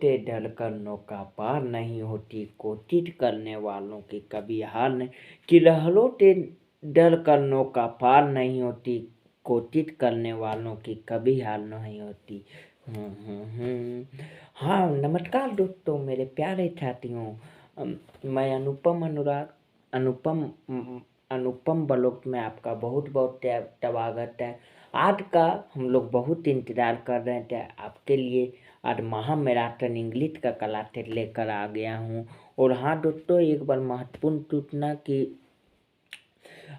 लहलोटे ढलकर नौका पार नहीं होती, कोशिश करने वालों की कभी हार नहीं। कि लहलोटे ढलकर नौका पार नहीं होती, कोशिश करने वालों की कभी हार नहीं होती। हाँ, नमस्कार दोस्तों, मेरे प्यारे साथियों। मैं अनुपम ब्लॉग में आपका बहुत बहुत स्वागत है। आज का हम लोग बहुत इंतज़ार कर रहे थे आपके लिए। आज महा मैराथन इंग्लिश का क्लास लेकर आ गया हूँ। और हाँ दोस्तों, एक बार महत्वपूर्ण सूचना कि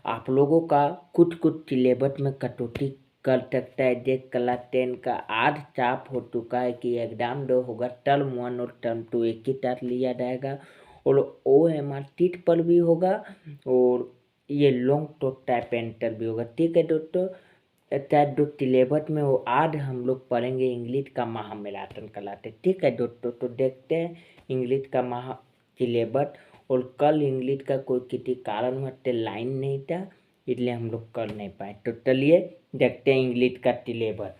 आप लोगों का कुछ सिलेबस में कटौती कर सकता है। जैसे क्लास 10 का आज साफ हो चुका है कि एग्जाम 2 होगा, टर्म 1 और टर्म 2 एक ही साथ लिया जाएगा। और OMR सीट पर भी होगा और ये लॉन्ग टॉप टाइप एंटर भी होगा। ठीक है दोस्तों, चाहे जो सिलेबस में हो, आज हम लोग पढ़ेंगे इंग्लिश का महा मैराथन क्लास है। ठीक है दोस्तों, तो देखते हैं इंग्लिश का महा सिलेबस। और कल इंग्लिश का कोई किसी कारण से लाइन नहीं था, इसलिए हम लोग कर नहीं पाए। तो चलिए देखते हैं इंग्लिश का सिलेबस।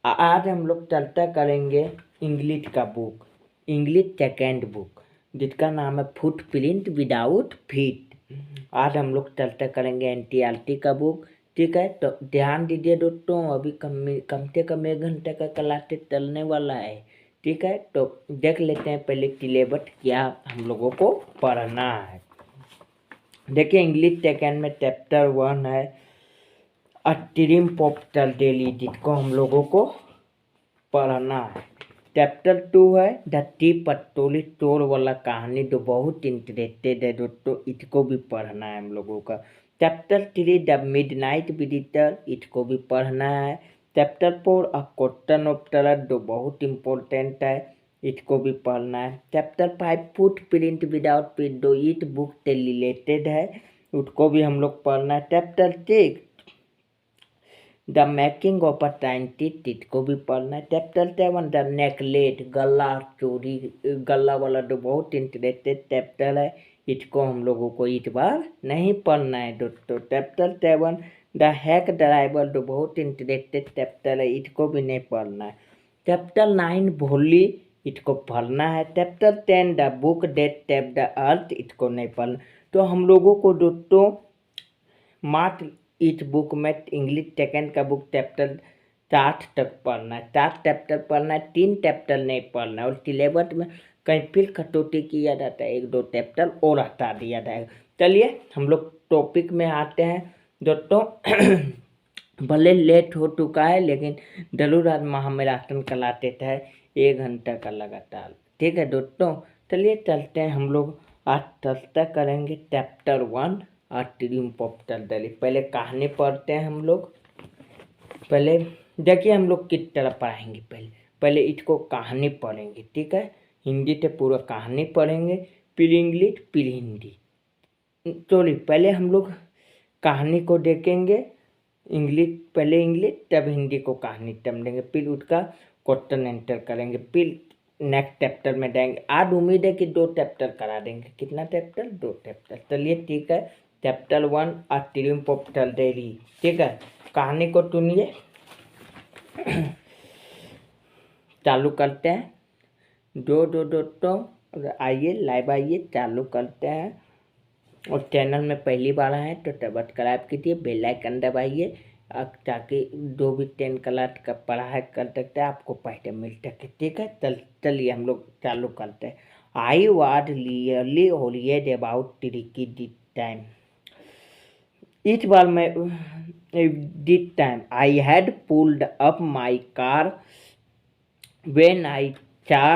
आज हम लोग चर्चा करेंगे इंग्लिश का बुक, इंग्लिश सेकेंड बुक, जिसका नाम है फुटप्रिंट विदाउट फीट। आज हम लोग चर्चा करेंगे NCERT का बुक। ठीक है, तो ध्यान दीजिए दोस्तों, अभी कम से कम 1 घंटे का क्लास चलने वाला है। ठीक है, तो देख लेते हैं पहले सिलेबस क्या हम लोगों को पढ़ना है। देखिए, इंग्लिश सेकेंड में चैप्टर 1 है अ ट्रिम्प ऑफ द डेली, जिसको हम लोगों को पढ़ना है। चैप्टर 2 है द टीप स्टोरी, चोर वाला कहानी, जो बहुत इंटरेस्टेड है दोस्तों, इसको भी पढ़ना है हम लोगों का। चैप्टर 3 द मिडनाइट विजिटर, इसको भी पढ़ना है। Chapter 4 a question of trust, जो बहुत इम्पोर्टेंट है, इसको भी पढ़ना है। चैप्टर 5 फुटप्रिंट विदाउट फीट, जो इस बुक से रिलेटेड है, उसको भी हम लोग पढ़ना है। Chapter 6 the making of a scientist, इसको भी पढ़ना है। चैप्टर 7 द नेकलेट, गला चोरी, गला वाला जो बहुत इंटरेस्टेड चैप्टर है, इसको हम लोगों को इस बार नहीं पढ़ना है दोस्तों। चैप्टर 7 द हैक ड्राइवर, जो बहुत इंटरेस्टेड चैप्टर है, इसको भी नहीं पढ़ना है। चैप्टर 9 भोली, इसको पढ़ना है। Chapter 10 the book that tape the earth, इसको नहीं पढ़ना। तो हम लोगों को दोस्तों मात्र इस बुक में इंग्लिश सेकेंड का बुक चैप्टर 7 तक पढ़ना है। 7 चैप्टर पढ़ना है, 3 चैप्टर नहीं पढ़ना है। और सिलेबस में कहीं फिर कटौती किया जाता है, 1-2 चैप्टर और हटा दिया जाएगा। चलिए हम लोग टॉपिक में आते हैं दोस्तों। भले लेट हो चुका है, लेकिन जरूर आज महा मैराथन क्लासेस है 1 घंटा का लगातार। ठीक है दोस्तों, चलिए चलते हैं हम लोग। आज चर्चा करेंगे chapter 1 triumph of the daily. पहले कहानी पढ़ते हैं हम लोग। पहले देखिए हम लोग किस तरह पढ़ाएंगे। पहले इसको कहानी पढ़ेंगे, ठीक है, हिंदी से पूरा कहानी पढ़ेंगे, फिर इंग्लिश, फिर हिंदी। सॉरी, पहले हम लोग कहानी को देखेंगे, इंग्लिश पहले इंग्लिश, तब हिंदी को कहानी समझेंगे, फिर उसका क्वेश्चन एंटर करेंगे, फिर नेक्स्ट चैप्टर में जाएंगे। आज उम्मीद है कि 2 चैप्टर करा देंगे। कितना चैप्टर? 2 चैप्टर। चलिए ठीक है, chapter 1 a triumph of the daily. ठीक है, कहानी को सुनिए। चालू करते हैं। जो दोस्तों आइए, लाइव आइए, चालू करते हैं। और चैनल में पहली बार आए तो सब्सक्राइब कीजिए, बेल आइकन दबाइए, ताकि जो भी 10 क्लास का पढ़ाई कर सकते हैं आपको पहले मिल सके। ठीक है, चलिए हम लोग चालू करते हैं। I was really worried about tricky this time. इस बार मैं this time I had pulled up my car when I saw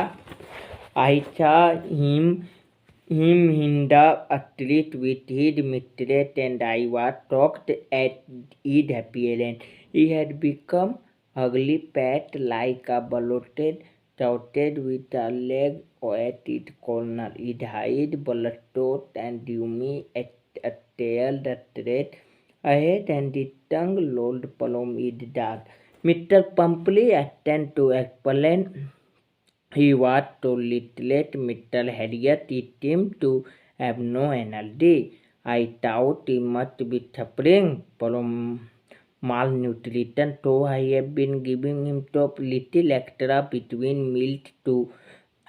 him in the street with his mistress, and I was shocked at his appearance. He had become ugly, fat, like a bloated sausage with a leg at its corner. His eyes bloodshot and doomy, a tail that stretched ahead, and his tongue lolled from his jaws. Mr. Pumphrey attempted to explain he was so little. Mr. Harriet, it seemed to have no energy. I thought he must be suffering from malnutrition, so I have been giving him top little extra between meals to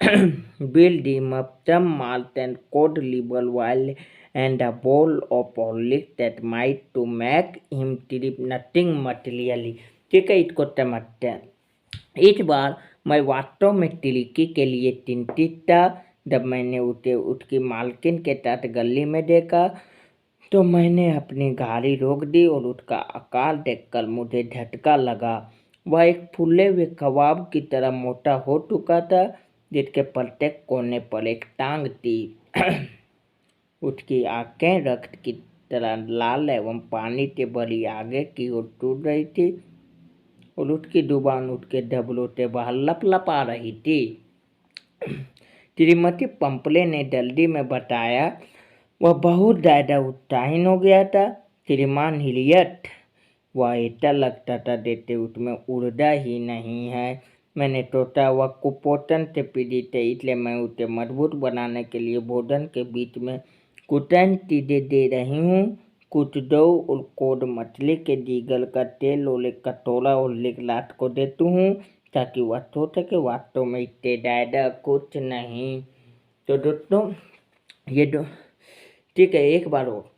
build him up some malt and cod liver while and a bowl of Horlicks that might to make him trip nothing materially. ठीक है, इसको समझते हैं। इस बार मैं वास्तव में तिलिकी के लिए चिंतित था। जब मैंने उसे उसकी मालकिन के साथ गली में देखा तो मैंने अपनी गाड़ी रोक दी और उसका आकार देखकर मुझे झटका लगा। वह एक फूले हुए कबाब की तरह मोटा हो चुका था, जिसके प्रत्येक कोने पर एक टांग थी। उसकी आंखें रक्त की तरह लाल एवं पानी से भरी आगे की ओर टूट रही थी और उसकी जुबान उसके धबलों से बाहर लपलपा रही थी। श्रीमती पंपले ने जल्दी में बताया। वह बहुत ज़्यादा उत्साहित हो गया था। श्रीमान हिलियट, वह ऐसा लगता था जैसे उसमें ऊर्जा ही नहीं है। मैंने सोचा वह कुपोषण से पीड़ित है, इसलिए मैं उसे मजबूत बनाने के लिए भोजन के बीच में कुछ चीज़ें दे रही हूँ। कुछ दो और कोड मछली के जीगल का तेल और एक कटोरा और लिगलाट को देती हूँ ताकि वह सो सके। वास्तव में इससे ज़्यादा कुछ नहीं। तो दोस्तों ये दो ठीक है, एक बार और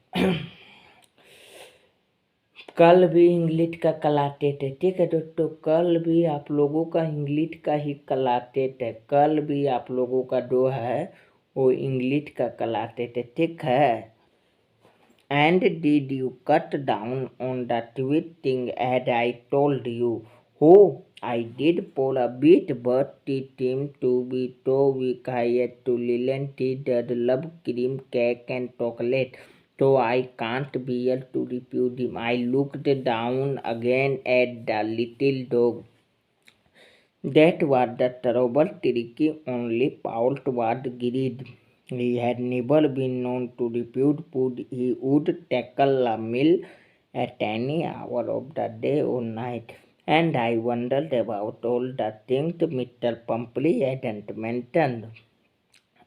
कल भी इंग्लिश का कलाते थे। ठीक है दोस्तों, कल भी आप लोगों का इंग्लिश का ही कलाते थे। कल भी आप लोगों का जो है वो इंग्लिश का कलाते थे। ठीक है। And did you cut down on the sweet thing as I told you? Oh, I did for a bit, but it seemed to be so weak I had to listen to that love cream cake and chocolate, so I can't bear to refuse him. I looked down again at the little dog. That was the terrible tricky only fault was greed. He had never been known to refuse food. He would tackle a meal at any hour of the day or night. And I wondered about all the things Mr. Pumphrey hadn't mentioned.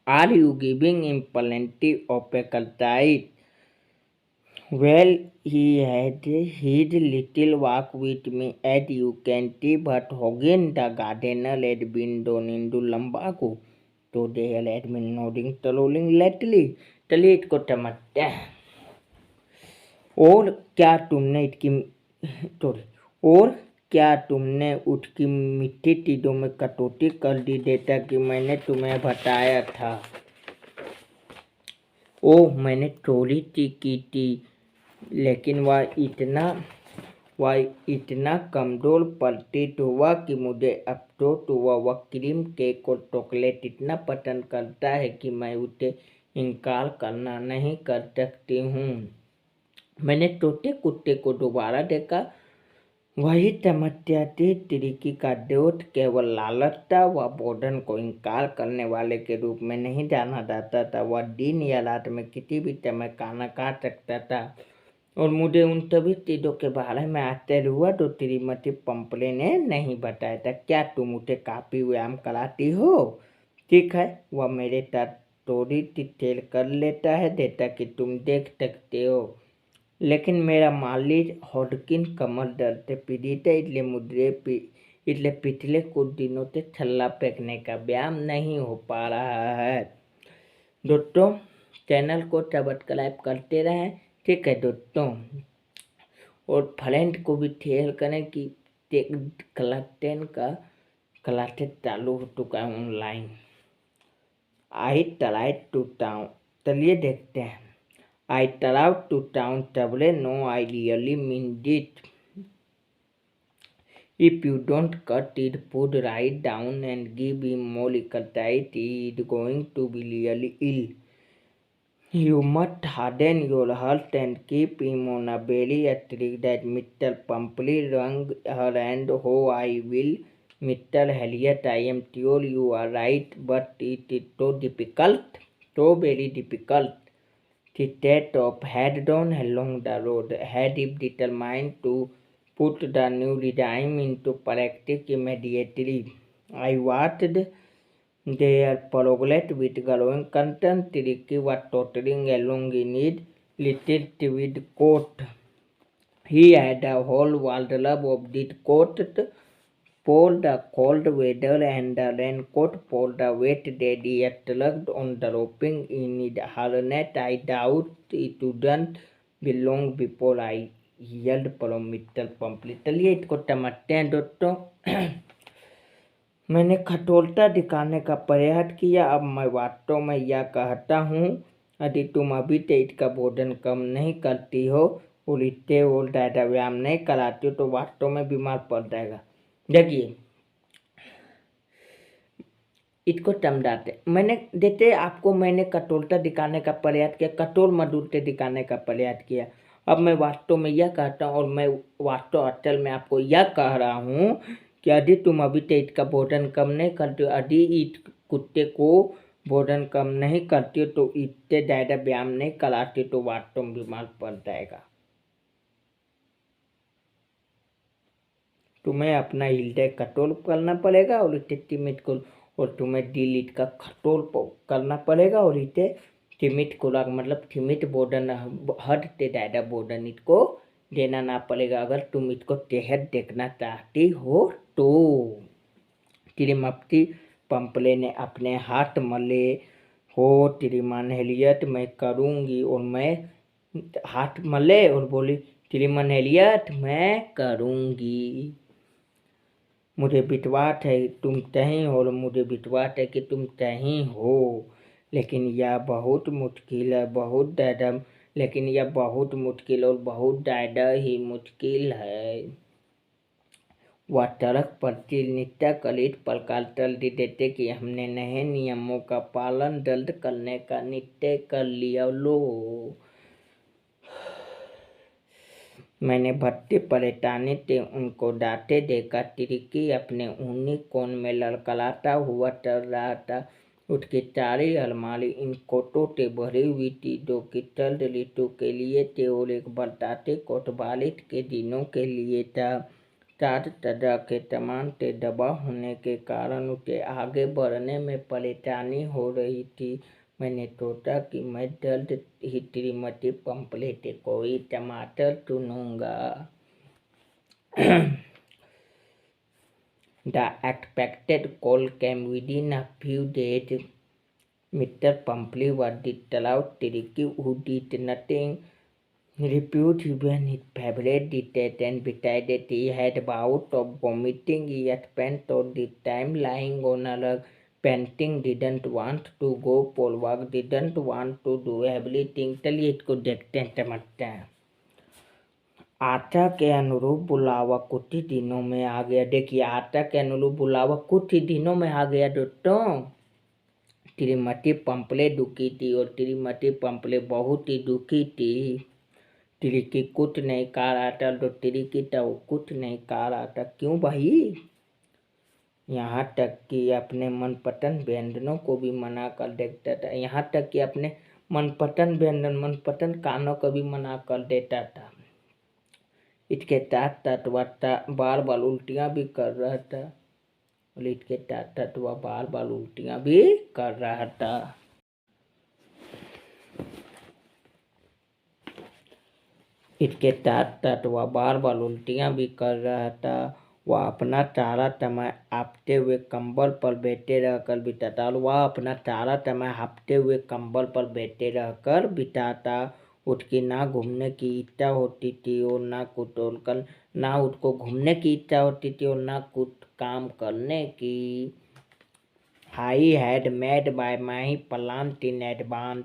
Are you giving him plenty of exercise? Well, he had his little walk with me at you can see, but Hogan the gardener had been down into Lumbago. तो there admin nodding टलोलिंग lately. चलिए इसको समझते हैं। और क्या तुमने इसकी और क्या तुमने उसकी मीठी चीज़ों में कटौती कर दी जैसा कि मैंने तुम्हें बताया था? ओह, मैंने थोड़ी सी की थी, लेकिन वह इतना कमज़ोर प्रतीत हुआ कि मुझे अफसोस हुआ। वह क्रीम केक और चॉकलेट इतना पसंद करता है कि मैं उसे इनकार करना नहीं कर सकती हूँ। मैंने छोटे कुत्ते को दोबारा देखा। वही समस्या थी। तिरिकी का दोस्त केवल लालच था। वह भोजन को इनकार करने वाले के रूप में नहीं जाना जाता था। वह दिन या रात में किसी भी समय खाना खा सकता था और मुझे उन सभी चीज़ों के बारे में आश्चर्य हुआ तो श्रीमती पंपले ने नहीं बताया था। क्या तुम उसे काफ़ी व्यायाम कराती हो? ठीक है, वह मेरे साथ थोड़ी सी खेल कर लेता है जैसा कि तुम देख सकते हो, लेकिन मेरा मालिक हॉडकिन कमर दर्द से पीड़ित है, इसलिए पिछले कुछ दिनों से छल्ला फेंकने का व्यायाम नहीं हो पा रहा है। दोस्तों चैनल को सब्सक्राइब करते रहें। ठीक है दोस्तों, और फ्रेंड को भी शेयर करें कि क्लास 10 का क्लासेस चालू हो चुका है online. I tried to town, चलिए देखते हैं। I tried to town table no I really mean it. If you don't cut his food right down and give him more exercise, he is going to be really ill. You must harden your heart and keep him on a very strict diet. Mr. Pumphrey wrung her hand. Oh, I will, Mr. Elliot. I am sure you are right, but it is so difficult, so very difficult. She set off head down along the road, had if determined to put the new regime into practice immediately. I watched their progress with growing concern. Tricky was tottering along in his little tweed coat, He had a whole wardrobe of the coat for the cold weather and the raincoat for the wet day. Yet lugged on the roping in it harness. I doubt it wouldn't be long before I yelled from Mr. Pumply. चलिए इसको समझते हैं दोस्तों। मैंने खटोलता दिखाने का प्रयास किया। अब मैं वास्तव में यह कहता हूँ, यदि तुम अभी से इसका भोजन कम नहीं करती हो और इससे और ज़्यादा व्यायाम नहीं कराती हो तो वास्तव में बीमार पड़ जाएगा। देखिए इसको समझाते मैंने जैसे आपको मैंने कठोरता दिखाने का प्रयास किया, कठोर मधुरता दिखाने का प्रयास किया। अब मैं वास्तव में यह कहता हूँ और मैं वास्तव असल में आपको यह कह रहा हूँ कि यदि तुम अभी से इसका भोजन कम नहीं करते हो, यदि इस कुत्ते को भोजन कम नहीं करती हो तो इससे ज़्यादा व्यायाम नहीं कराती तो वास्तव में बीमार पड़ जाएगा। तुम्हें अपना हृदय कठोर करना पड़ेगा और इसे सीमित को, और तुम्हें दिल इसका कठोर करना पड़ेगा और इसे सीमित खुराक मतलब सीमित भोजन, हद से ज़्यादा भोजन इसको देना ना पड़ेगा अगर तुम इसको सेहत देखना चाहती हो तो। श्रीमती पंपले ने अपने हाथ मले। हो श्रीमान हेलियट, मैं करूँगी। और मैं हाथ मले और बोली, श्रीमान हेलियट मैं करूँगी। मुझे विश्वास है तुम सही हो और मुझे विश्वास है कि तुम सही हो, लेकिन यह बहुत मुश्किल है, बहुत ज़्यादा, लेकिन यह बहुत मुश्किल और बहुत ज़्यादा ही मुश्किल है। वह सड़क पर चिल्लिता कलित प्रकार चल दी देते कि हमने नए नियमों का पालन जल्द करने का निश्चय कर लिया। लो, मैंने भट्टी परेशानी से उनको डांटे देखा। तिरकी अपने ऊनी कोन में लड़खड़ाता हुआ चल रहा था। उसकी सारी अलमारी इन कोटों से भरी हुई थी जो कि सर्द ऋतु के लिए थे और एक बरसाती कोट बारिश के दिनों के लिए था। साथ सजा के सामान से दबा होने के कारण उसे आगे बढ़ने में परेशानी हो रही थी। मैंने सोचा कि मैं जल्द ही श्रीमती पंपले से कोई टमाटर चुनूंगा। The expected call came within a few days. Mr. Pumply was distraught. Tricky, who did nothing, refused even his favorite dish and decided he had a bout of vomiting. He had spent all the time lying on a rug, panting, didn't want to go for walk, didn't want to do everything. चलिए इसको देखते हैं, समझते हैं। आशा के अनुरूप बुलावा कुछ ही दिनों में आ गया। देखिए आशा के अनुरूप बुलावा कुछ ही दिनों में आ गया दोस्तों। श्रीमती पंपले दुखी थी और श्रीमती पंपले बहुत ही दुखी थी। तिरकी कुछ नहीं कह रहा था तो तिरकी तो कुछ नहीं कह रहा था। क्यों भाई? यहाँ तक कि अपने मनपसंद व्यंजनों को भी मना कर देता था। यहाँ तक कि अपने मनपसंद व्यंजन, मनपसंद खानों को भी मना कर देता था। इसके साथ साथ वह बार बार उल्टियाँ भी कर रहा था और इसके साथ साथ वह बार बार उल्टियाँ भी कर रहा था। इसके साथ साथ वह बार बार उल्टियाँ भी कर रहा था। वह अपना सारा समय हांफते हुए कंबल पर बैठे रहकर बिताता और वह अपना सारा समय हांफते हुए कंबल पर बैठे रहकर बिताता। उसकी ना घूमने की इच्छा होती थी और ना कुछ और कर, ना उसको घूमने की इच्छा होती थी और ना कुछ काम करने की। I had made by my plan in advance.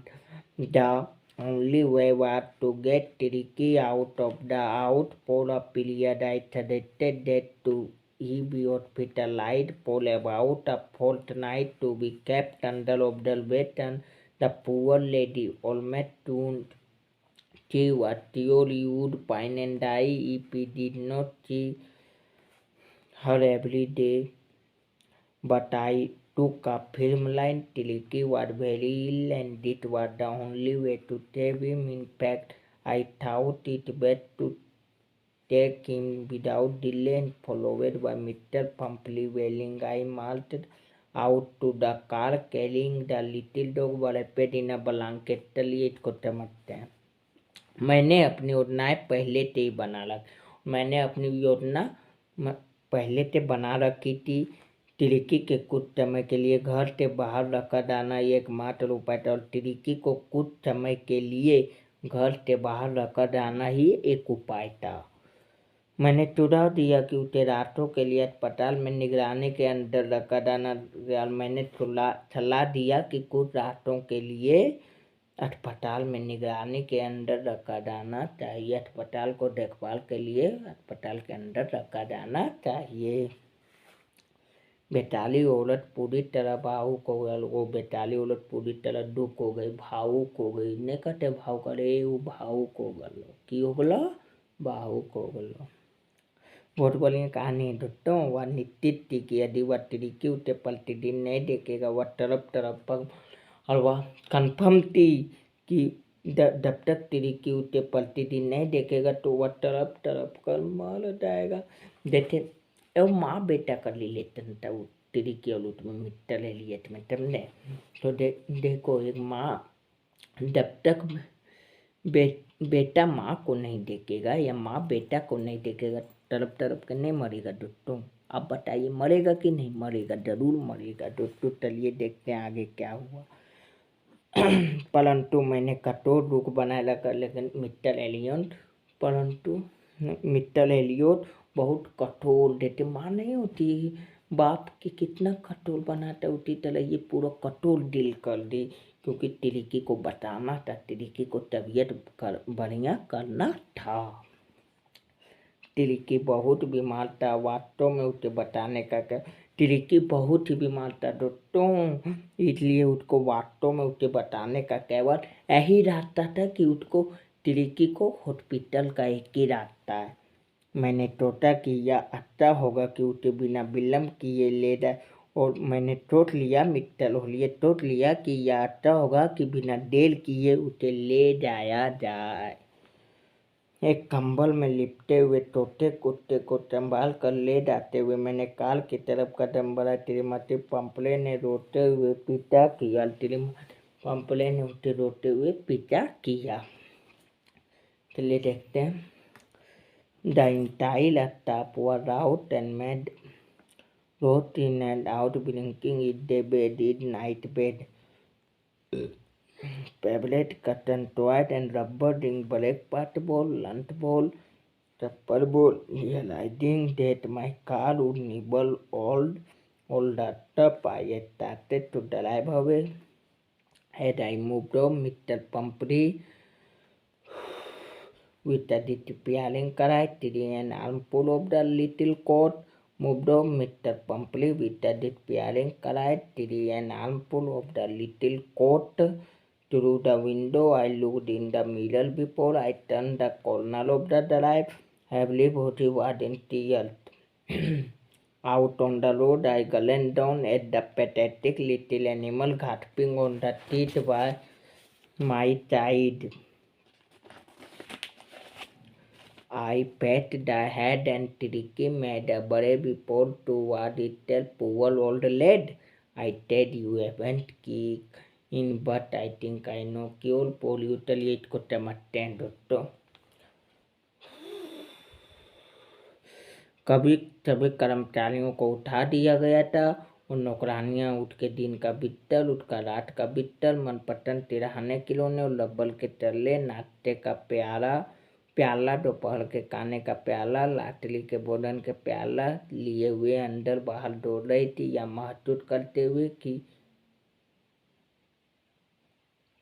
The only way was to get Tricky out of the house for a period. I suggested that to he be hospitalized for about a fortnight to be kept under observation. The poor lady almost tuned. She was sure he would pine and die if he did not see her every day. But I took a film line. Tiliki was very ill and it was the only way to save him. In fact, I thought it best to take him without delay, and followed by Mr. Pumply wailing, I marched out to the car carrying the little dog wrapped in a blanket. चलिए इसको समझते हैं। मैंने अपनी योजनाएं पहले से ही बना रखी। मैंने अपनी योजना पहले से बना रखी थी। तिरिकी के कुछ समय के लिए घर से बाहर रखा जाना एकमात्र उपाय था, और तिरिकी को कुछ समय के लिए घर से बाहर रखा जाना ही एक उपाय था। मैंने सुझाव दिया कि उसे रातों के लिए अस्पताल में निगरानी के अंदर रखा जाना। मैंने सलाह दिया कि कुछ रातों के लिए अस्पताल में निगरानी के अंदर रखा जाना चाहिए। अस्पताल को देखभाल के लिए अस्पताल के अंदर रखा जाना चाहिए। बेताली औरत पूरी तरह भावुक हो गई। वो बेताली औरत पूरी तरह दुख हो गई, भावुक हो गई। ने कहते भाव करे वो भावुक हो गलो। की हो गलो? भावुक हो गलो। बहुत बड़ी कहानी दोस्तों। वह निश्चित थी कि यदि वह तिरिकी उसे प्रतिदिन नहीं देखेगा, वह तरफ तरफ पर, और वह कन्फर्म थी कि जब तक तिरिकी उसे प्रतिदिन नहीं देखेगा तो वह तरफ तरफ कर मर जाएगा। जैसे माँ बेटा कर ली लेते था वो तिरिकी और उसमें मिट्टर ले लिए थे तुमने। तो देखो एक माँ जब तक बेटा माँ को नहीं देखेगा या माँ बेटा को नहीं देखेगा, तरफ तरफ के नहीं मरेगा दोस्तों। आप बताइए मरेगा कि नहीं मरेगा? जरूर मरेगा दोस्तों। चलिए देखते हैं आगे क्या हुआ। परंतु मैंने कठोर रुख बनाए रखा, लेकिन मिस्टर एलियट बहुत कठोर देते। माँ नहीं होती बाप की कितना कठोर बनाता, उसी तरह ये पूरा कठोर दिल कर दी, क्योंकि तिरिकी को बताना था, तिरिकी को तबीयत बढ़िया करना था। तिरिकी बहुत बीमार था, वास्तव में उसे बताने का क्या। तिरिकी बहुत ही बीमार था दोस्तों, इसलिए उसको वास्तव में उसे बताने का केवल यही रास्ता था कि उसको तिरिकी को हॉस्पिटल का एक ही रास्ता है। मैंने सोचा कि यह अच्छा होगा कि उसे बिना विलम्ब किए ले जाए, और मैंने सोच लिया मित्तल हो लिए सोच लिया कि यह अच्छा होगा कि बिना देर किए उसे ले जाया जाए। एक कंबल में लिपटे हुए तोते कुत्ते को संभाल कर ले जाते हुए मैंने काल की तरफ कदम बढ़ाया। श्रीमती पंपले ने रोते हुए पीछा किया। श्रीमती पंपले ने उसे रोते हुए पीछा किया। चलिए देखते हैं। The entire staff was out and made wrote in and out, blinking in the bed, in night bed. Favorite cotton toy and rubber ring, breakfast ball, lunch ball, supper ball, realizing that my car would nibble all the stuff. I started to drive away. As I moved on, Mr. Pumphrey with a disappearing criteria, an armful of the little coat moved on. Mr. Pumphrey with a disappearing criteria, an armful of the little coat. Through the window, I looked in the mirror before I turned the corner of the drive. Heavily body was in tears. Out on the road, I glanced down at the pathetic little animal gasping on the seat by my side. I pat the head and Tricky made a brave report toward itself. Poor old lad, I said, you haven't kicked in, but I think I know cure for you. चलिए इसको समझते हैं दोस्तों। कभी सभी कर्मचारियों को उठा दिया गया था, और नौकरानियां उठ के दिन का बिस्तर, उसका रात का बिस्तर, मनपसंद तिरहाने खिलौने और रबड़ के टल्ले, नाश्ते का प्याला, दोपहर के खाने का प्याला, लाटली के भोजन के प्याला लिए हुए अंदर बाहर दौड़ रही थी, या महसूस करते हुए कि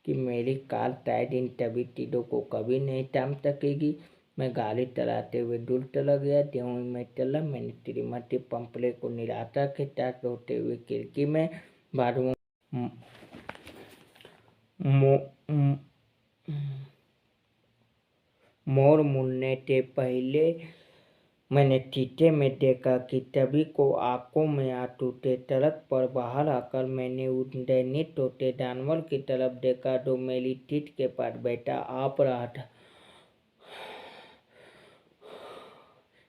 मेरी कार शायद इन सभी चीज़ों को कभी नहीं थाम सकेगी। मैं गाड़ी चलाते हुए दूर चला गया। ज्यों ही मैं चला, मैंने श्रीमती पंपले को निराशा के साथ रोते हुए खिड़की में बाथरूम मोर मुड़ने से पहले मैंने शीशे में देखा कि सभी को आंखों में आंसू थे। सड़क पर बाहर आकर मैंने उस दयनीय तोते जानवर की तरफ देखा जो मेरी सीट के पास बैठा आप रहा था।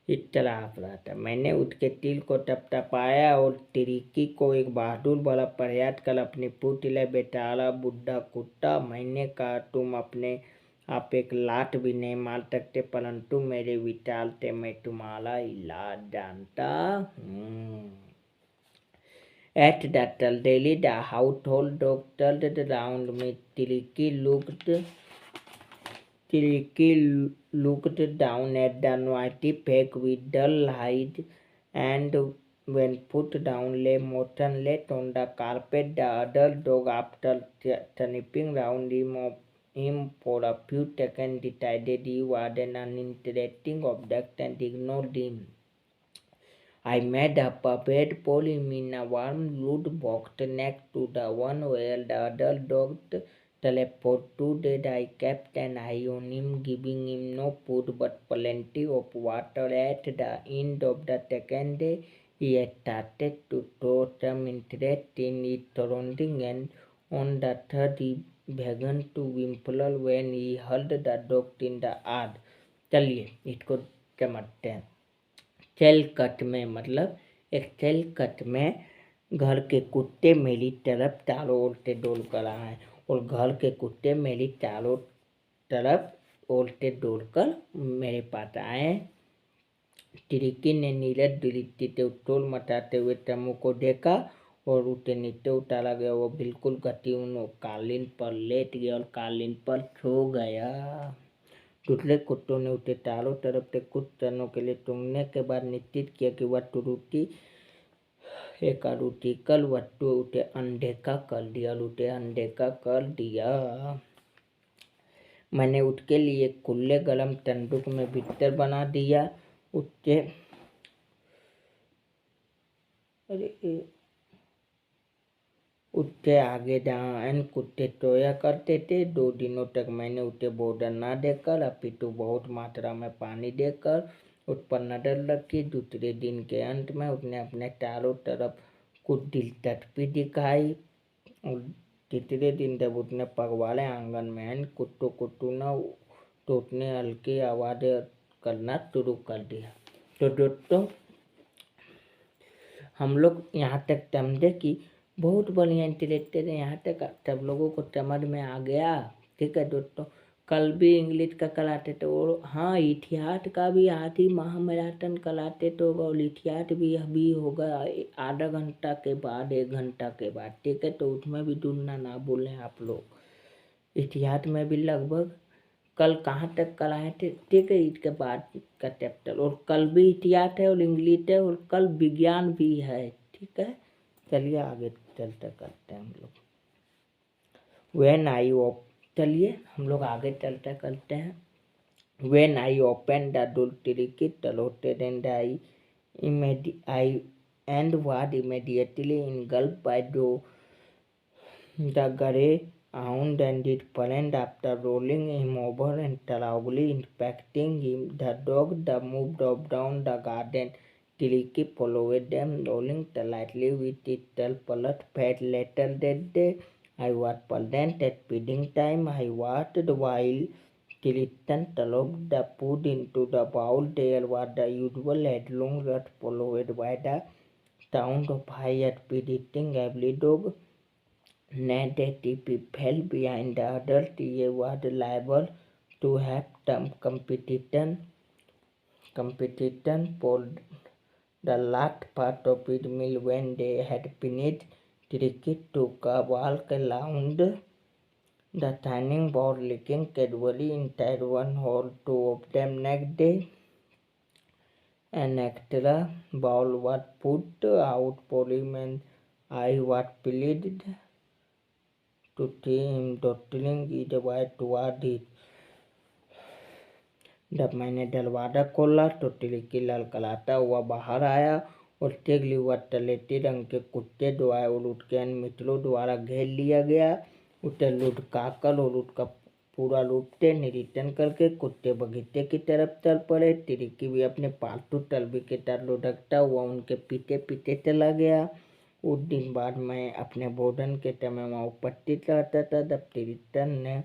इस तरह आप रहा था। मैंने उसके तिल को टपटपाया और तिरिकी को एक बहादुर बड़ा प्रयास कर अपनी पूछ ले, बेचारा बुढ़ा कुत्ता। मैंने कहा, तुम अपने आप एक लात भी नहीं मार सकते, परंतु मेरे विचार से मैं तुम्हारा इलाज जानता हूँ। At the daily, the household dog turned round me. Tiliki looked down at the noisy peg with dull eyes, and when put down, lay motionless on the carpet. The other dog, after sniffing round him for a few seconds, decided he was an uninteresting object and ignored him. I made up a bed for him in a warm wood box next to the one where the other dog slept. For 2 days I kept an eye on him, giving him no food but plenty of water. At the end of the second day, he had started to show some interest in his surroundings, and on the third he began to whimper when he heard the dog in the yard. चलिए इसको समझते हैं। चल cut में मतलब एक चल cut में घर के कुत्ते मेरी तरफ चारों ओर से दौड़ कर आए और घर के कुत्ते मेरी चारों तरफ ओर से दौड़कर मेरे पास आए। टिरिकी ने नीरज दृष्टि से उत्तोल मचाते हुए तमु को देखा और उसे नीचे उतारा गया। वो बिल्कुल गतिहीन कालीन पर लेट गया और कालीन पर सो गया। दूसरे कुत्तों ने उसे चारों तरफ से कुछ क्षणों के लिए सूंघने के बाद निश्चित किया कि वह तुरुटी एक अरुचिकर वस्तु उसे अनदेखा कर दिया। मैंने उसके लिए खुले गर्म संदूक में बिस्तर बना दिया। उससे आगे जहाँ अन्य कुत्ते सोया करते थे, 2 दिनों तक मैंने उसे भोजन न देकर अपितु बहुत मात्रा में पानी देकर उस पर नजर रखी। दूसरे दिन के अंत में उसने अपने चारों तरफ कुछ दिलचस्पी दिखाई और तीसरे दिन जब उसने पगवाड़े आंगन में अन्य कुत्तों को सुना तो उसने हल्की आवाज़ें करना शुरू कर दिया। तो दोस्तों हम लोग यहाँ तक समझे कि बहुत बढ़िया इंटरेक्टेड है। यहाँ तक सब लोगों को समझ में आ गया। ठीक है दोस्तों, कल भी इंग्लिश का कराते तो और हाँ इतिहास का भी आधी महामैराथन कराते तो और इतिहास भी अभी होगा आधा घंटा के बाद 1 घंटा के बाद। ठीक है, तो उसमें भी जुड़ना ना भूलें आप लोग। इतिहास में भी लगभग कल कहाँ तक कराए थे, ठीक है, इसके बाद का चैप्टर। और कल भी इतिहास है और इंग्लिश है और कल विज्ञान भी है। ठीक है, चलिए आगे चलते करते हैं हम लोग। चलिए हम लोग आगे चलते करते हैं। When I opened the door, Tiriki saluted and was immediately engulfed by the grey hound and his friend. After rolling him over and thoroughly inspecting him, the dog moved off down the garden. Tiriki followed them, rolling slightly with its tail plus fat. Later that day, I was present at feeding time. I watched while Tristan slowed the food into the bowl. There was the usual headlong rush followed by the sound of high-speed eating. Every dog neighed if he fell behind the others. He was liable to have some competition for the last part of his meal. When they had finished, Tricky took a walk around the shining bowl, licking Cadbury inside one hole. 2 of them next day, an extra bowl was put out for him, and I was pleased to see him dawdling his way toward it. जब मैंने दरवाज़ा खोला तो टिल्की ललकलाता हुआ बाहर आया और टेगली हुआ तलेटी रंग के कुत्ते द्वारा और उसके अन्य मित्रों द्वारा घेर लिया गया। उसे लुढ़काकर और उसका पूरा रूप से निरीक्षण करके कुत्ते बगीचे की तरफ चल पड़े। टिल्की भी अपने पालतू तलबी के साथ लुढ़कता हुआ उनके पीछे पीछे चला गया। उस दिन बाद मैं अपने भोजन के समय वहाँ उपस्थित रहता था। जब टिल्टन ने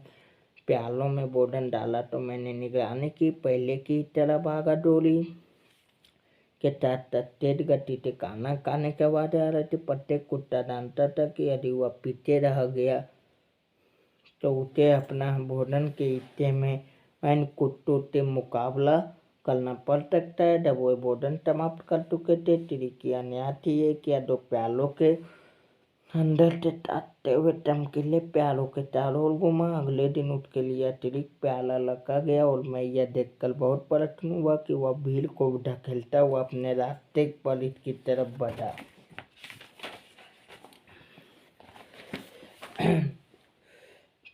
प्यालों में भोजन डाला तो मैंने निगरानी की। पहले की तरह भागा दौड़ी के साथ तेज गति से खाना खाने के बाद आ रहे थे। प्रत्येक कुत्ता जानता था कि यदि वह पीछे रह गया तो उसे अपना भोजन के हिस्से में अन्य कुत्तों से मुकाबला करना पड़ सकता है। जब वो भोजन समाप्त कर चुके थे, टिरिकी अन्यायी एक या दो प्यालों के अंदर से ताकते हुए चमकीले प्यालों के चारों ओर घूमा। अगले दिन उसके लिए अतिरिक्त प्याला रखा गया और मैं यह देखकर बहुत प्रसन्न हुआ कि वह भीड़ को ढकेलता हुआ अपने रास्ते पर इसकी तरफ बढ़ा।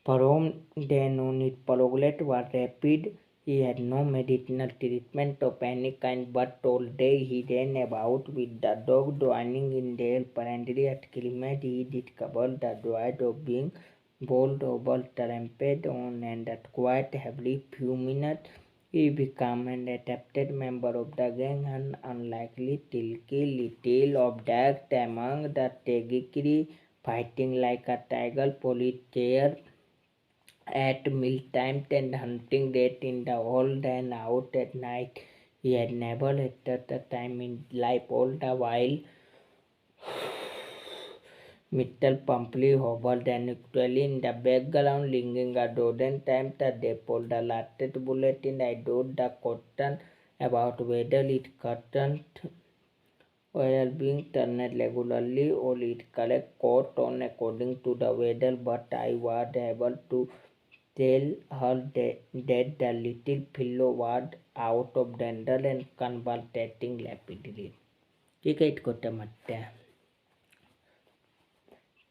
From then on, his progress was rapid. He had no medicinal treatment of any kind, but all day he ran about with the dog, joining in their friendly excrement. He discovered the joy of being bowled over, trampled on, and that quite every few minutes he became an adapted member of the gang, an unlikely tilky little object among the territory, fighting like a tiger, police chair at mealtime and hunting that in the old and out at night. He had never had a time in life all the while. Mr. Pumphrey hovered unequally in the background, lingering a dozen times a day for the latest bulletin. I doubt the question about whether it concerned were being turned regularly or it correct course on according to the weather, but I was able to tell her that the little fellow was out of danger and convalescing rapidly. ठीक है, इसको समझते हैं।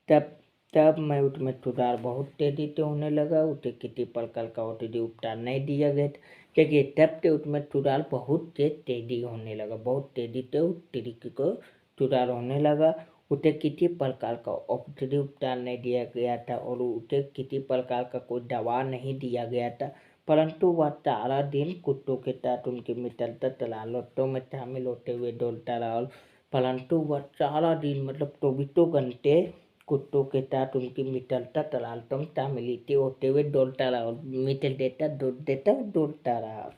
तब तब मैं उसमें सुधार बहुत तेजी से होने लगा। उसे किसी प्रकार का औषधि उपचार नहीं दिया गया था। देखिए, तब से उसमें सुधार बहुत तेजी होने लगा, बहुत तेजी से उस तरीके को सुधार होने लगा। उसे किसी प्रकार का औषधि उपचार नहीं दिया गया था और उसे किसी प्रकार का कोई दवा नहीं दिया गया था, परंतु वह सारा दिन कुत्तों के साथ उनकी मित्रता तलाशों में शामिल होते हुए दौड़ता रहा। परंतु वह सारा दिन मतलब 24 घंटे कुत्तों के साथ उनकी मित्रता तलाशों में शामिल होते हुए दौड़ता रहा, मित्र देता दौड़ता रहा।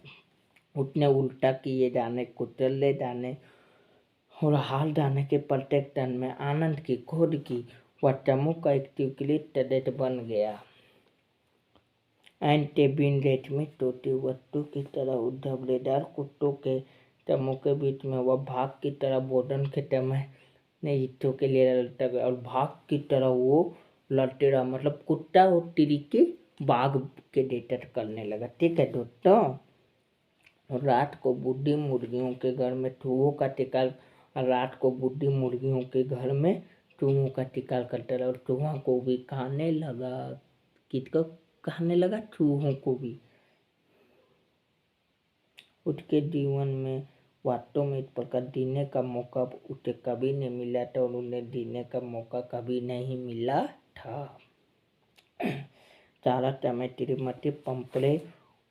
उसने उल्टा किए जाने, कुचले जाने और हाल जाने के प्रत्येक क्षण में आनंद की खोज की। वह समूह का एक स्वीकृत सदस्य बन गया। बिन रेशमी टूटी वस्तु की तरह उस धब्बेदार कुत्तों के समूह के बीच में वह भाग की तरह भोजन के समय ने हिस्सों के लिए लड़ता गया और भाग की तरह वो लड़ते रहा। मतलब कुत्ता और तिरिकी बाघ के डेटर करने लगा। ठीक है दोस्तों। रात को बूढ़ी मुर्गियों के घर में चूहों का टिकाल रात को बूढ़ी मुर्गियों के घर में चूहों का टिकाल करता रहा और चूहों को भी खाने लगा। किसको खाने लगा? चूहों को भी। उसके जीवन में वास्तव में इस प्रकार जीने का मौका उसे कभी नहीं मिला था और उन्हें जीने का मौका कभी नहीं मिला था। सारा समय श्रीमती पंपरे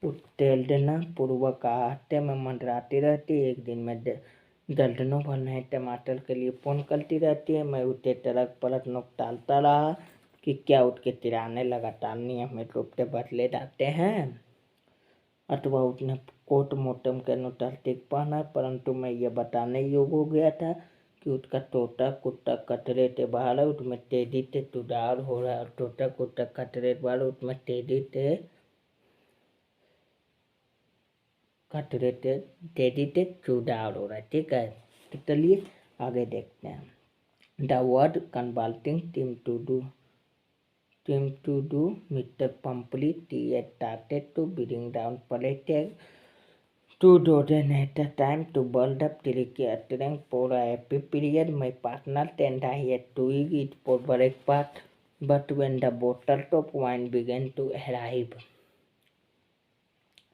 उत्तेजना पूर्वक आहते में मंडराती रहती। एक दिन में दर्जनों भर नए टमाटर के लिए फोन करती रहती है। मैं उसे तरक परक नोक टालता रहा कि क्या उसके किराने लगातार नियमित रूप से बदले जाते हैं अथवा उसने कोट मोटम के अनुसार टिक पहना, परंतु मैं यह बताने योग्य हो गया था कि उसका तोता कुत्ता खतरे से बाहर है, उसमें तेजी से सुधार हो रहा है और तोता कुत्ता खतरे से बाहर उसमें तेजी से सुधार हो रहा है। ठीक है, तो चलिए आगे देखते हैं। The word consulting team to do Mr. Pumphrey started to bring down politics to dozen at a time to build up tricky strength for a happy period. My partner and I had to eat it for breakfast, but when the bottles of wine began to arrive,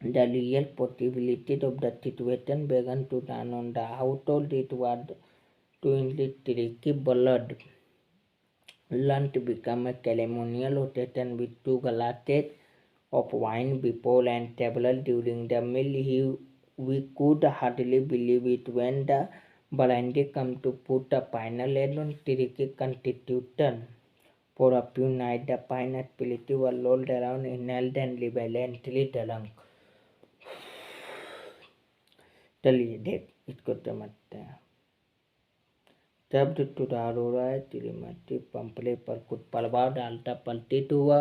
the real possibilities of the situation began to dawn on the household. It was twinly tricky. Blood lunch became a ceremonial occasion with 2 glasses of wine before and table. During the meal, we could hardly believe it when the brandy came to put a final end on tricky constitution. For a few nights, the fine spirits were lulled around, inhaled and violently drunk. चलिए देख इसको समझते हैं। शब्द सुधार हो रहा है। श्रीमती पंपरे पर कुछ प्रभाव डालता प्रतीत हुआ।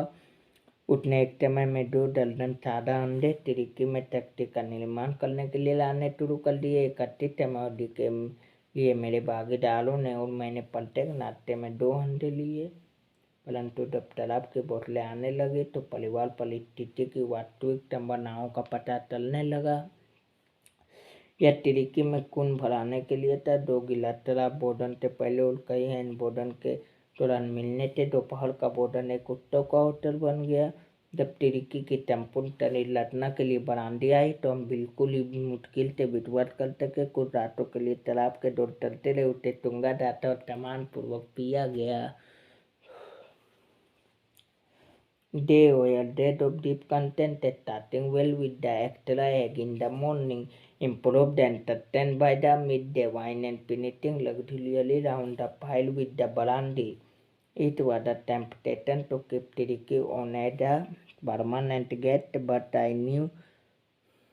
उठने एक समय में 2 दर्जन सादा अंडे तिरिकी में तख्ती का निर्माण करने के लिए लाने शुरू कर दिए। 31 अवधि के लिए मेरे भागीदारों ने और मैंने प्रत्येक नाश्ते में 2 अंडे लिए, परंतु जब तालाब की बोतलें आने लगी तो परिवार परिस्थिति की वास्तविक संभावनाओं का पता चलने लगा। यह तिरिकी में खून भराने के लिए था। 2 गिलास तालाब भोजन से पहले और कई हैंड भोजन के दौरान मिलने थे। दोपहर का भोजन एक उत्सव का होटल बन गया। जब तिरिकी की संपूर्ण शरीर लड़ना के लिए बरामदे आई तो हम बिल्कुल ही मुश्किल से विश्वास कर सके। कुछ रातों के लिए तालाब के दौर चलते रहे, उसे चुंगा जाता और सम्मान पूर्वक पिया गया। They were dead of deep content, starting well with the extra egg in the morning, improved and sustained by the midday wine, and finishing luxuriously round the pile with the brandy. It was a temptation to keep Tiriki on as a permanent guest, but I knew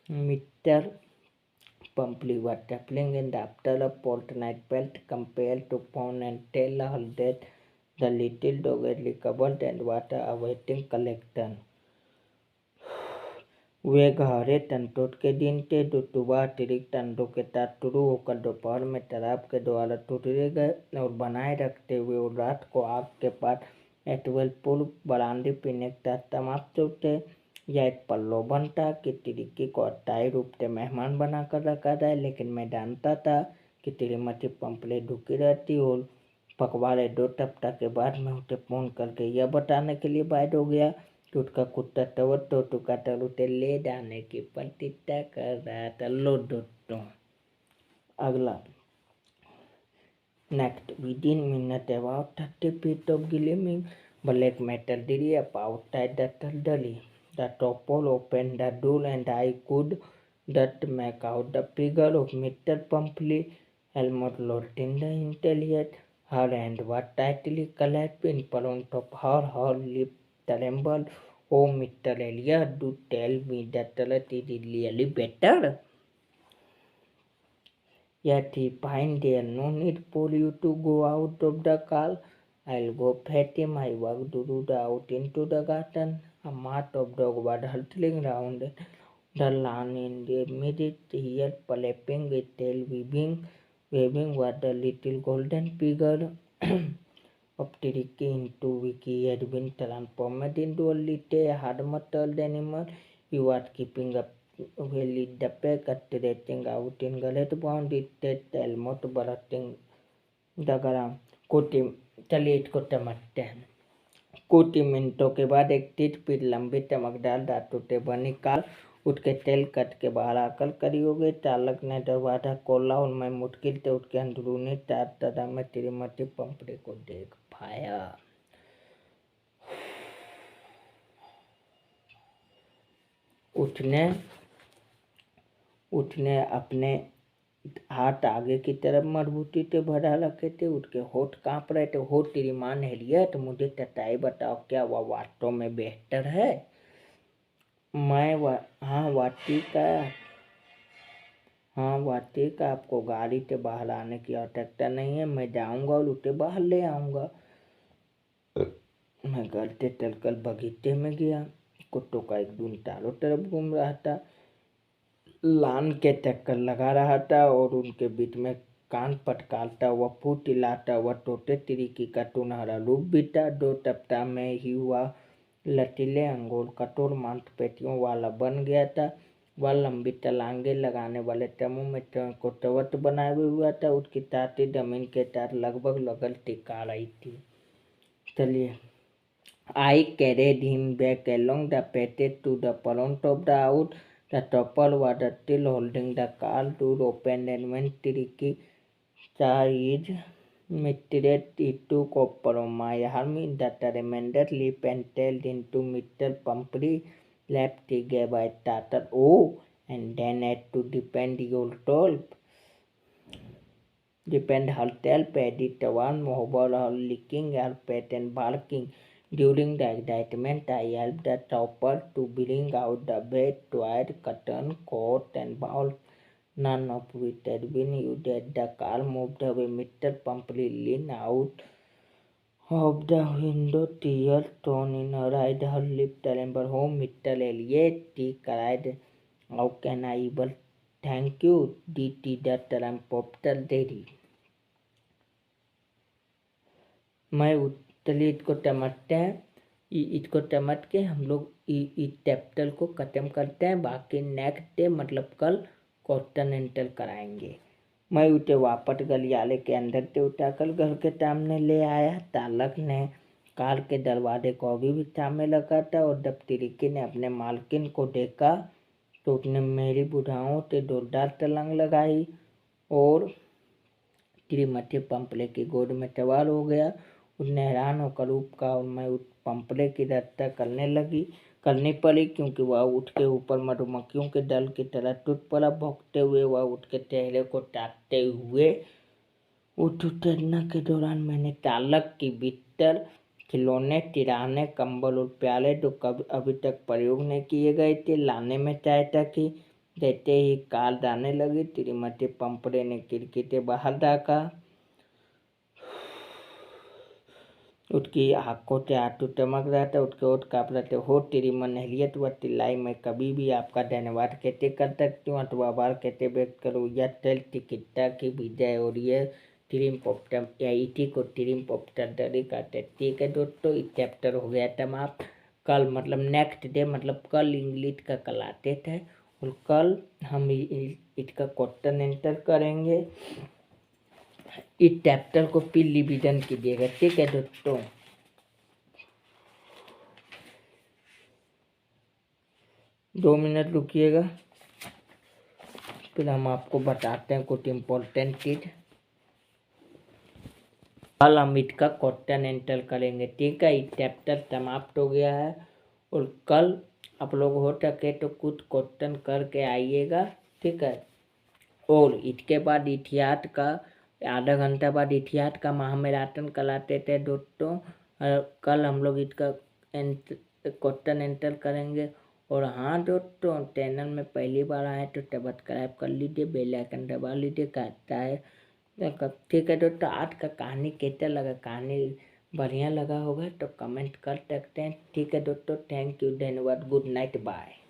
Mr. Pumphrey was traveling, and after a fortnight felt compelled to phone and tell her that the little dog had recovered and was awaiting collection. वे गहरे संतोष के दिन थे जो सुबह अतिरिक्त अंडों के साथ शुरू होकर दोपहर में तालाब के द्वारा टूटे गए और बनाए रखते हुए और रात को आग के पास एटवेल पुल बरामदे पीने के साथ समाप्त होते। यह एक प्रलोभन था कि तिरिकी को अस्थायी रूप से मेहमान बनाकर रखा जाए, लेकिन मैं जानता था कि श्रीमती पंपले दुखी रहती और पकवाड़े 2 सप्ताह के बाद मैं उसे फोन करके यह बताने के लिए बाध्य हो गया कि उसका कुत्ता तवत हो चुका था, उसे ले जाने की प्रतीक्षा कर रहा था। लो दोस्तों, अगला next within minute about 30 feet of gleaming black metal drip outside the surgery. The topple opened the door and I could just make out the figure of Mr. Pumphrey, almost lost in the intelligence. Her hand was tightly clasped in front of her. Her lips trembled. Oh, Mr. Elliot, do tell me that it is really better. Yet he find there no need for you to go out of the car. I'll go fetch him. I walked out into the garden. A mass of dogs was hurtling round the lawn. In the midst, here flapping with tail waving was the little golden figure of Tiriki, into which he had been transformed into a little hard-muscled animal. He was keeping up well with the pack, stretching out in great bound, his chest almost bursting the ground. चलिए इसको समझते हैं। कुछ मिनटों के बाद एक 30 feet लंबी चमकदार धातु से बनी कार उसके तेल कट के बाहर आकर खड़ी हो गई। चालक ने दरवाजा खोला और मैं मुश्किल से उसके अंदरूनी चार तरह में श्रीमती पंपरे को देख पाया। उसने अपने हाथ आगे की तरफ मजबूती से बढ़ा रखे थे। उसके होठ कांप रहे थे। हो श्रीमान एलियट, मुझे सच्चाई बताओ, क्या वह वास्तव में बेहतर है? हाँ वाटी का आपको गाड़ी से बाहर आने की आवश्यकता नहीं है। मैं जाऊंगा और उसे बाहर ले आऊंगा। मैं घर से चलकर बगीचे में गया। कुत्तों का एक झुंड चारों तरफ घूम रहा था, लान के चक्कर लगा रहा था और उनके बीच में कान पटकाता हुआ फूट हिलाता हुआ टोटे तिरिकी का सुनहरा रूप भी था। 2 सप्ताह में ही हुआ लचीले अंगोर कठोर मांसपेशियों वाला बन गया था। वह लंबी छलांगे लगाने वाले समूह में को तवत बनाए हुआ था। उसकी छाती जमीन के साथ लगभग टिका रही थी। चलिए, I carried him back along the passage to the front of the house. The couple was still holding the car door open, and when Tiriki saw his mistress, he took off from my arm that the remainder leaped and tailed into Mr. Pumphrey's lap. He gave a startled "oh!" and then had to defend herself as it was over her, licking her face and barking. During the excitement, I helped the chopper to bring out the bed, toys, curtains, coats, and balls, none of which had been used as the car moved away. Mr. Pumphrey leaned out of the window tear tone in ride her lift amber home middle elliot T cried how can I bull thank you D T daughter M पॉप्टर देरी मैं उतली इसको टमाटते हैं इसको टमाट के हम लोग इस चैप्टर को ख़त्म करते हैं। बाकी नेक्स्ट डे मतलब कल कॉन्टिनेंटल कराएंगे। मैं उसे वापस गलियाले के अंदर से उठाकर घर के सामने ले आया। तालक ने कार के दरवाजे को भी सामने लगा था और जब तिरिकी ने अपने मालकिन को देखा तो उसने मेरी बुढ़ाओं से जोरदार तलंग लगाई और श्रीमती पंपले की गोद में सवार हो गया। उसने हैरान होकर उपका और मैं उस पंपले की रक्षा करनी पड़ी क्योंकि वह उठ के ऊपर मधुमक्खियों के दल की तरह टूट पड़ा। भौंकते हुए वह उठ के चेहरे को ताकते हुए उठ उत्तेजना के दौरान मैंने तालक की बिस्तर खिलौने तिराने कंबल और प्याले जो कभी अभी तक प्रयोग नहीं किए गए थे लाने में सहायता की। जैसे ही कार जाने लगी श्रीमती पंपरे ने खिड़की से बाहर झाँका। उसकी आंखों से आंसू चमक रहा था। उसके होठ काँप रहे थे। हो तेरी मनहलियत व चिल्लाई मैं कभी भी आपका धन्यवाद कैसे कर सकती हूँ अथवा आभार कैसे व्यक्त करूँ। यह तेल चिकित्सा की विजय और ये ट्रिम्पोप्टर या इसी को ट्रिम्पोप्टर दरी कहते। ठीक है दोस्तों, इस चैप्टर हो गया समाप्त। कल मतलब नेक्स्ट डे मतलब कल इंग्लिश का कल आते थे और कल हम इसका क्वेश्चन आंसर करेंगे। इस चैप्टर को फिर रिवीजन कीजिएगा। ठीक है दोस्तों, 2 मिनट रुकिएगा फिर हम आपको बताते हैं कुछ इम्पोर्टेंट चीज। कल हम इसका क्वेश्चन आंसर करेंगे। ठीक है, इस चैप्टर समाप्त हो गया है और कल आप लोग हो सके तो कुछ क्वेश्चन करके आइएगा। ठीक है, और इसके बाद इतिहास का आधा घंटा बाद इतिहास का महामैराथन कराते थे दोस्तों। कल हम लोग इसका क्वेश्चन आंसर करेंगे। और हाँ दोस्तों, चैनल में पहली बार आए तो सब्सक्राइब कर लीजिए, बेल आइकन दबा लीजिए। कहता है ठीक है दोस्तों, आज का कहानी कैसा लगा, कहानी बढ़िया लगा होगा तो कमेंट कर सकते हैं। ठीक है दोस्तों, थैंक यू, धन्यवाद, गुड नाइट, बाय।